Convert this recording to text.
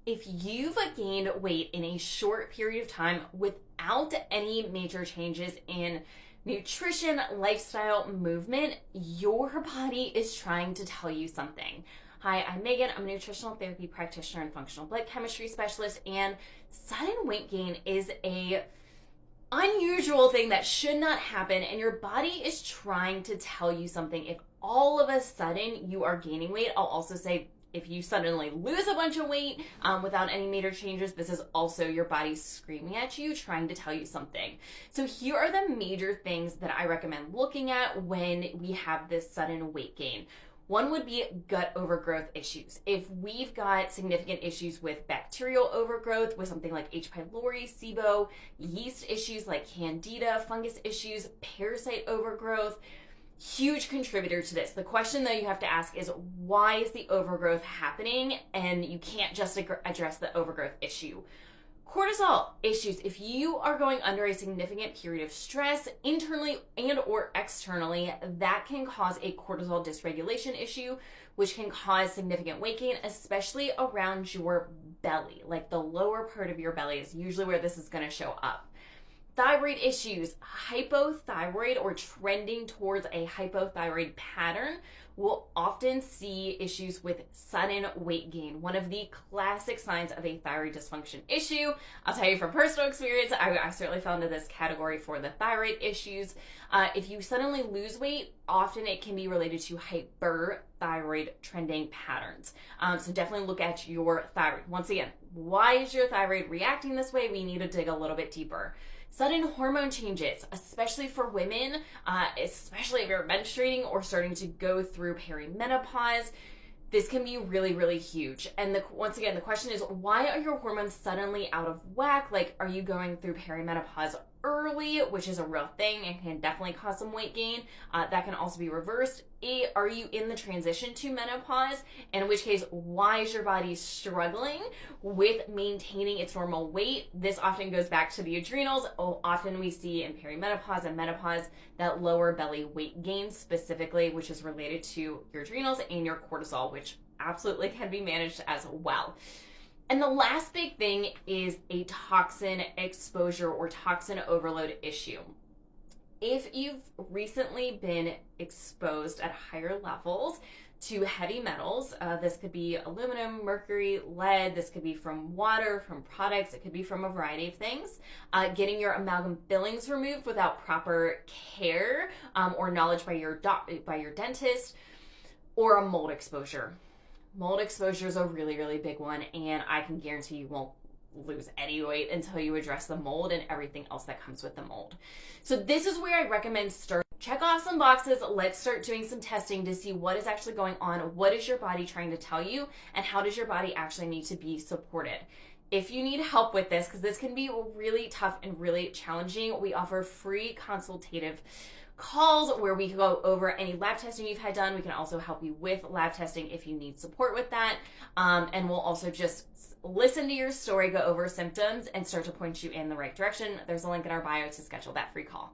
If you've gained weight in a short period of time without any major changes in nutrition, lifestyle, movement, your body is trying to tell you something. Hi, I'm Megan. I'm a nutritional therapy practitioner and functional blood chemistry specialist, and sudden weight gain is a unusual thing that should not happen, and your body is trying to tell you something. If all of a sudden you are gaining weight, I'll also say if you suddenly lose a bunch of weight without any major changes, this is also your body screaming at you, trying to tell you something. So here are the major things that I recommend looking at when we have this sudden weight gain. One would be gut overgrowth issues. If we've got significant issues with bacterial overgrowth, with something like H. pylori, SIBO, yeast issues like candida, fungus issues, parasite overgrowth, huge contributor to this. The question though you have to ask is, why is the overgrowth happening? And you can't just address the overgrowth issue. Cortisol issues. If you are going under a significant period of stress internally and or externally, that can cause a cortisol dysregulation issue, which can cause significant weight gain, especially around your belly. Like the lower part of your belly is usually where this is going to show up. Thyroid issues, hypothyroid or trending towards a hypothyroid pattern will often see issues with sudden weight gain. One of the classic signs of a thyroid dysfunction issue. I'll tell you from personal experience, I certainly fell into this category for the thyroid issues. If you suddenly lose weight, often it can be related to hyperthyroid trending patterns. So definitely look at your thyroid. Once again, why is your thyroid reacting this way? We need to dig a little bit deeper. Sudden hormone changes, especially for women, especially if you're menstruating or starting to go through perimenopause, this can be really, really huge. And once again, the question is, why are your hormones suddenly out of whack? Like, are you going through perimenopause early, which is a real thing and can definitely cause some weight gain? That can also be reversed. Are you in the transition to menopause? In which case, why is your body struggling with maintaining its normal weight? This often goes back to the adrenals. Often we see in perimenopause and menopause that lower belly weight gain specifically, which is related to your adrenals and your cortisol, which absolutely can be managed as well. And the last big thing is a toxin exposure or toxin overload issue. If you've recently been exposed at higher levels to heavy metals, this could be aluminum, mercury, lead, this could be from water, from products, it could be from a variety of things. Getting your amalgam fillings removed without proper care or knowledge by your dentist, or a mold exposure. Mold exposure is a really, really big one, and I can guarantee you won't lose any weight until you address the mold and everything else that comes with the mold. So this is where I recommend start. Check off some boxes. Let's start doing some testing to see what is actually going on. What is your body trying to tell you, and how does your body actually need to be supported? If you need help with this, because this can be really tough and really challenging, we offer free consultative calls where we go over any lab testing you've had done. We can also help you with lab testing if you need support with that. And we'll also just listen to your story, go over symptoms, and start to point you in the right direction. There's a link in our bio to schedule that free call.